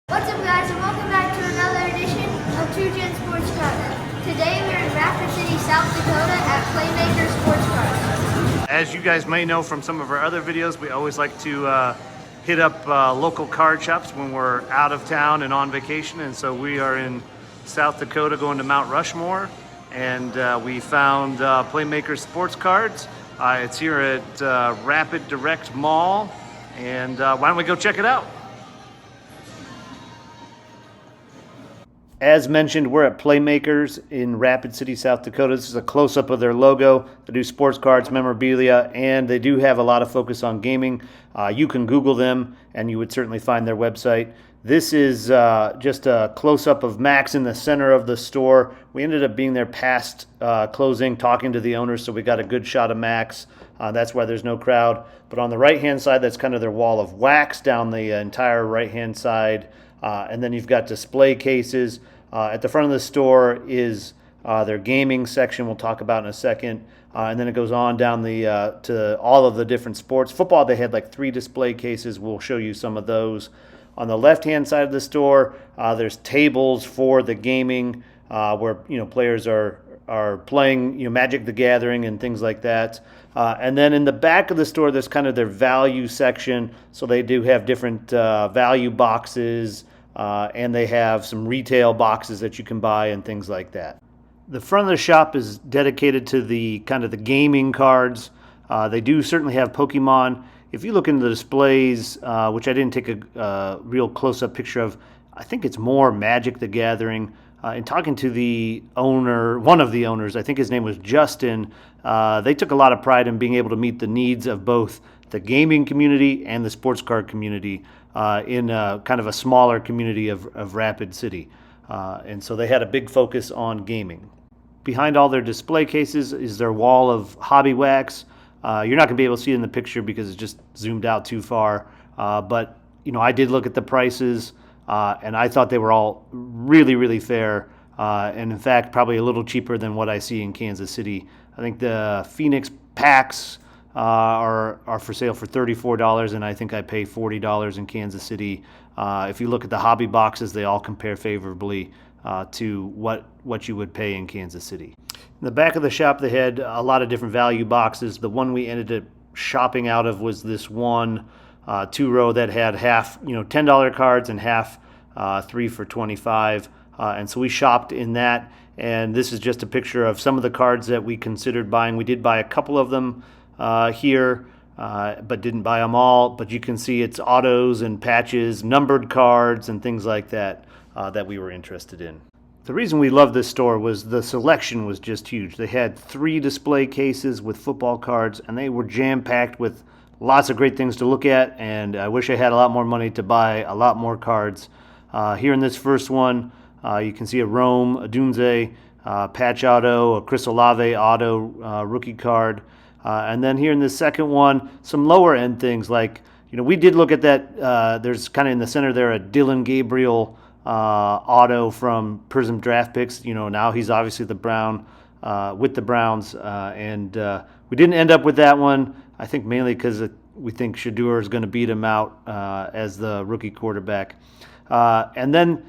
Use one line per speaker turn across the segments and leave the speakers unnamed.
What's up, guys, and welcome back to another edition of 2Gen Sports Cards. Today we're in Rapid City, South Dakota at Playmakers Sports Cards.
As you guys may know from some of our other videos, we always like to hit up local card shops when we're out of town and on vacation. And so we are in South Dakota going to Mount Rushmore, and we found Playmakers Sports Cards. It's here at Rapid Direct Mall, and why don't we go check it out? As mentioned, we're at Playmakers in Rapid City, South Dakota. This is a close-up of their logo. They do sports cards, memorabilia, and they do have a lot of focus on gaming. You can Google them, and you would certainly find their website. This is just a close-up of Max in the center of the store. We ended up being there past closing, talking to the owners, so we got a good shot of Max. That's why there's no crowd. But on the right-hand side, that's kind of their wall of wax down the entire right-hand side. And then you've got display cases. At the front of the store is their gaming section we'll talk about in a second. And then it goes on down to all of the different sports. Football, they had like 3 display cases. We'll show you some of those. On the left-hand side of the store, there's tables for the gaming where players are playing Magic the Gathering and things like that. And then in the back of the store, there's kind of their value section. So they do have different value boxes, and they have some retail boxes that you can buy and things like that. The front of the shop is dedicated to the kind of the gaming cards. They do certainly have Pokemon. If you look into the displays, which I didn't take a real close-up picture of, I think it's more Magic the Gathering. In talking to the owner, one of the owners, I think his name was Justin, they took a lot of pride in being able to meet the needs of both the gaming community and the sports card community in kind of a smaller community of Rapid City. And so they had a big focus on gaming. Behind all their display cases is their wall of hobby wax. You're not going to be able to see it in the picture because it's just zoomed out too far. But I did look at the prices. And I thought they were all really, really fair, and in fact, probably a little cheaper than what I see in Kansas City. I think the Phoenix packs are for sale for $34, and I think I pay $40 in Kansas City. If you look at the hobby boxes, they all compare favorably to what you would pay in Kansas City. In the back of the shop, they had a lot of different value boxes. The one we ended up shopping out of was this one 2-row that had half, $10 cards and half 3 for $25. And so we shopped in that. And this is just a picture of some of the cards that we considered buying. We did buy a couple of them here, but didn't buy them all. But you can see it's autos and patches, numbered cards, and things like that that we were interested in. The reason we loved this store was the selection was just huge. They had 3 display cases with football cards, and they were jam-packed with lots of great things to look at, and I wish I had a lot more money to buy a lot more cards. Here in this first one, you can see a Rome, a Dunze, patch auto, a Chris Olave auto rookie card. And then here in this second one, some lower end things like, we did look at that. There's kind of in the center there a Dylan Gabriel auto from Prism Draft Picks. Now he's obviously with the Browns, and we didn't end up with that one. I think mainly because we think Shadeur is going to beat him out as the rookie quarterback. And then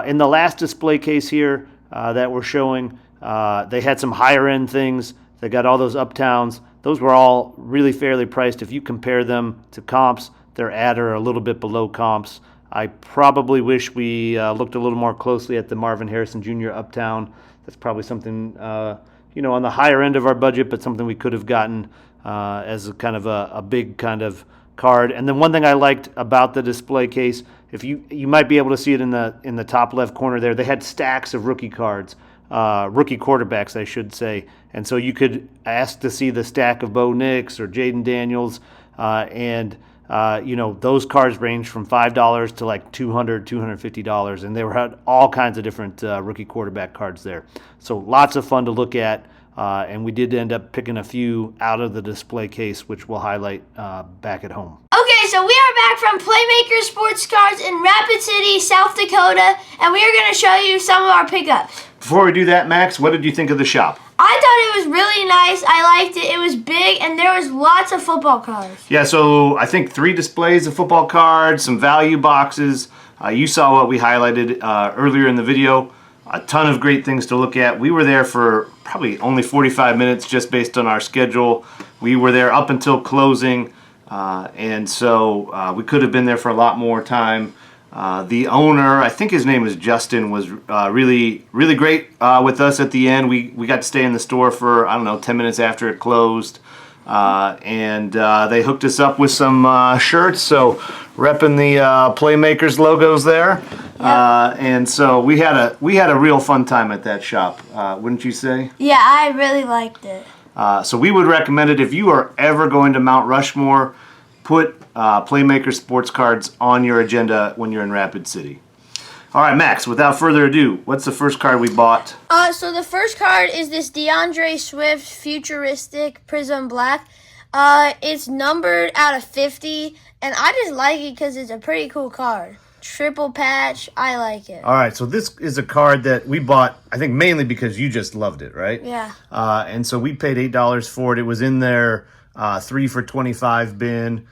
in the last display case here that we're showing, they had some higher end things. They got all those Uptowns. Those were all really fairly priced. If you compare them to comps, they're at or a little bit below comps. I probably wish we looked a little more closely at the Marvin Harrison Jr. Uptown. That's probably something, on the higher end of our budget, but something we could have gotten as a kind of a big kind of card. And then one thing I liked about the display case, if you might be able to see it in the top left corner there, they had stacks of rookie cards, rookie quarterbacks, I should say. And so you could ask to see the stack of Bo Nix or Jaden Daniels, and those cards range from $5 to like $200, $250, and they had all kinds of different rookie quarterback cards there. So lots of fun to look at. And we did end up picking a few out of the display case, which we'll highlight back at home.
Okay, so we are back from Playmakers Sports Cards in Rapid City, South Dakota, and we are going to show you some of our pickups.
Before we do that, Max, what did you think of the shop?
I thought it was really nice. I liked it. It was big, and there was lots of football cards.
Yeah, so I think 3 displays of football cards, some value boxes, You saw what we highlighted earlier in the video. A ton of great things to look at. We were there for probably only 45 minutes just based on our schedule. We were there up until closing, and so we could have been there for a lot more time. The owner, I think his name was Justin, was really great with us at the end. We got to stay in the store for, I don't know, 10 minutes after it closed. And they hooked us up with some shirts, so repping the Playmakers logos there. Yep. And so we had a real fun time at that shop, wouldn't you say?
Yeah, I really liked it.
So we would recommend it if you are ever going to Mount Rushmore. Put Playmakers Sports Cards on your agenda when you're in Rapid City. All right, Max, without further ado, what's the first card we bought?
So the first card is this DeAndre Swift Futuristic Prism Black. It's numbered out of 50, and I just like it because it's a pretty cool card. Triple patch, I like it.
All right, so this is a card that we bought, I think, mainly because you just loved it, right?
Yeah.
And so we paid $8 for it. It was in their 3 for $25 bin,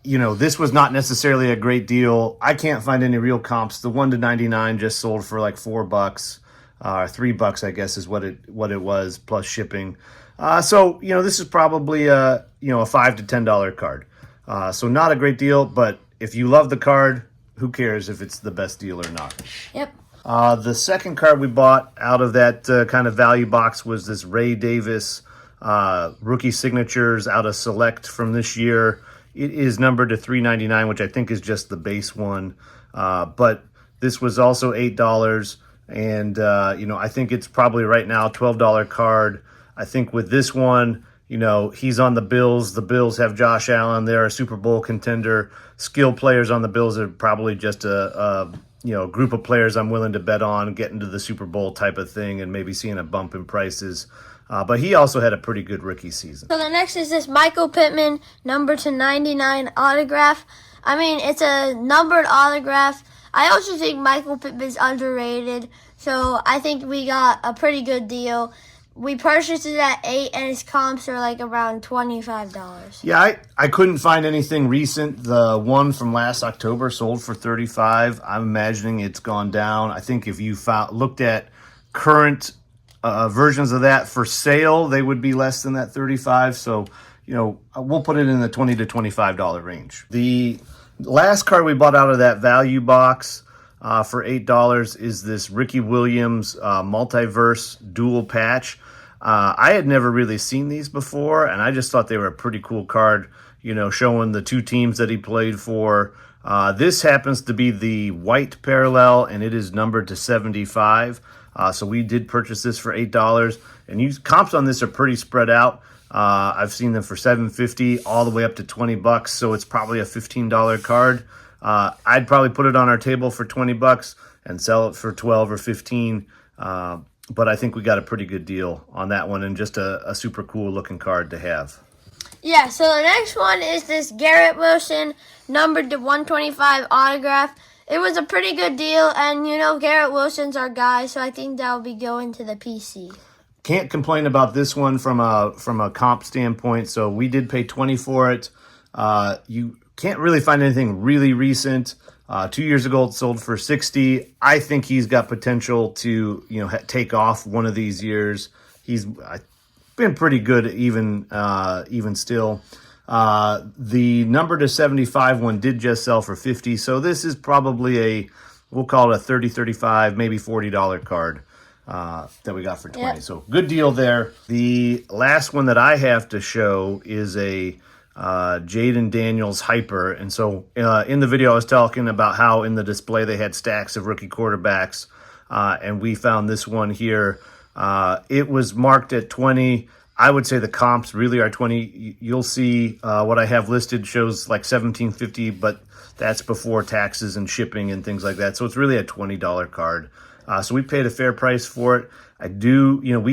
you know, this was not necessarily a great deal. I can't find any real comps. The 1 to 99 just sold for like $4, $3, I guess, is what it was plus shipping. So you know, this is probably a $5 to $10 card. So not a great deal, but if you love the card, who cares if it's the best deal or not?
Yep.
The second card we bought out of that kind of value box was this Ray Davis rookie signatures out of Select from this year. It is numbered to $3.99, which I think is just the base one. But this was also $8, and I think it's probably right now a $12 card. I think with this one, he's on the Bills. The Bills have Josh Allen. They're a Super Bowl contender. Skill players on the Bills are probably just a group of players I'm willing to bet on getting to the Super Bowl type of thing, and maybe seeing a bump in prices. But he also had a pretty good rookie season.
So the next is this Michael Pittman number to 99 autograph. I mean, it's a numbered autograph. I also think Michael Pittman's underrated, so I think we got a pretty good deal. We purchased it at $8, and its comps are like around $25.
Yeah, I couldn't find anything recent. The one from last October sold for $35. I'm imagining it's gone down. I think if you looked at current versions of that for sale, they would be less than that $35. So, we'll put it in the $20 to $25 range. The last card we bought out of that value box for $8 is this Ricky Williams multiverse dual patch. I had never really seen these before, and I just thought they were a pretty cool card, showing the two teams that he played for. This happens to be the white parallel, and it is numbered to 75. So we did purchase this for $8, and comps on this are pretty spread out. I've seen them for $7.50 all the way up to $20, so it's probably a $15 card. I'd probably put it on our table for $20 and sell it for $12 or $15. But I think we got a pretty good deal on that one, and just a super cool looking card to have.
Yeah, so the next one is this Garrett Wilson numbered to 125 autograph. It was a pretty good deal, and Garrett Wilson's our guy, so I think that'll be going to the PC.
Can't complain about this one from a comp standpoint. So we did pay $20 for it. You can't really find anything really recent. 2 years ago, it sold for $60. I think he's got potential to take off one of these years. He's been pretty good even still. The number to 75 one did just sell for $50. So this is probably we'll call it a $30, $35, maybe $40 card that we got for $20. Yep. So good deal there. The last one that I have to show is a Jaden Daniels Hyper. And so in the video, I was talking about how in the display they had stacks of rookie quarterbacks. And we found this one here. It was marked at 20. I would say the comps really are 20. You'll see what I have listed shows like $17.50, but that's before taxes and shipping and things like that. So it's really a $20 card. So we paid a fair price for it. We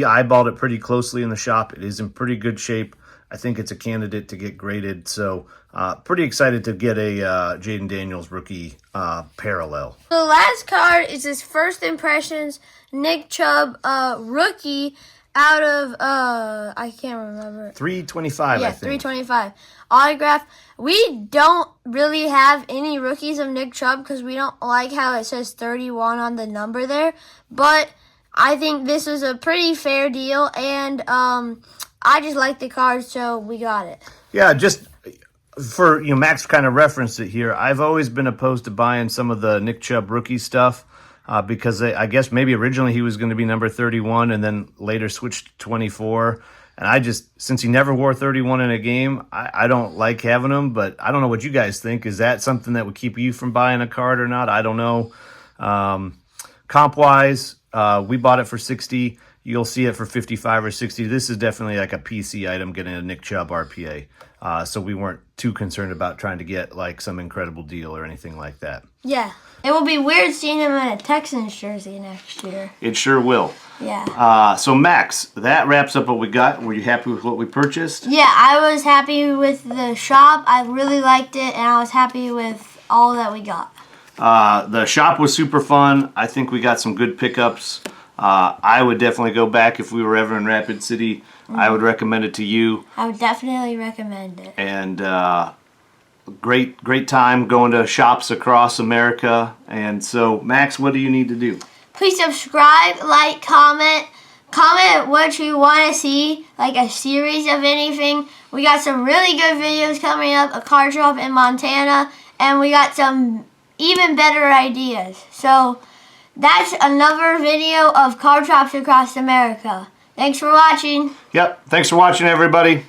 eyeballed it pretty closely in the shop. It is in pretty good shape. I think it's a candidate to get graded. So pretty excited to get a Jaden Daniels rookie parallel.
The last card is his First Impressions Nick Chubb rookie out of I can't remember.
325,
Yeah,
I think.
325 autograph. We don't really have any rookies of Nick Chubb because we don't like how it says 31 on the number there. But I think this was a pretty fair deal, and I just like the card, so we got it.
Yeah, just for, Max kind of referenced it here. I've always been opposed to buying some of the Nick Chubb rookie stuff because I guess maybe originally he was going to be number 31 and then later switched to 24. And since he never wore 31 in a game, I don't like having him, but I don't know what you guys think. Is that something that would keep you from buying a card or not? I don't know. Comp-wise, we bought it for 60. You'll see it for 55 or 60. This is definitely like a PC item getting a Nick Chubb RPA. So we weren't too concerned about trying to get like some incredible deal or anything like that.
Yeah. It will be weird seeing him in a Texans jersey next year.
It sure will.
Yeah.
So Max, that wraps up what we got. Were you happy with what we purchased?
Yeah, I was happy with the shop. I really liked it, and I was happy with all that we got.
The shop was super fun. I think we got some good pickups. I would definitely go back if we were ever in Rapid City. Mm-hmm. I would recommend it to you.
I would definitely recommend it.
And great time going to shops across America. And so, Max, what do you need to do?
Please subscribe, like, comment what you want to see, like a series of anything. We got some really good videos coming up, a card shop in Montana, and we got some even better ideas. So that's another video of card shops across America. Thanks for watching.
Yep, thanks for watching, everybody.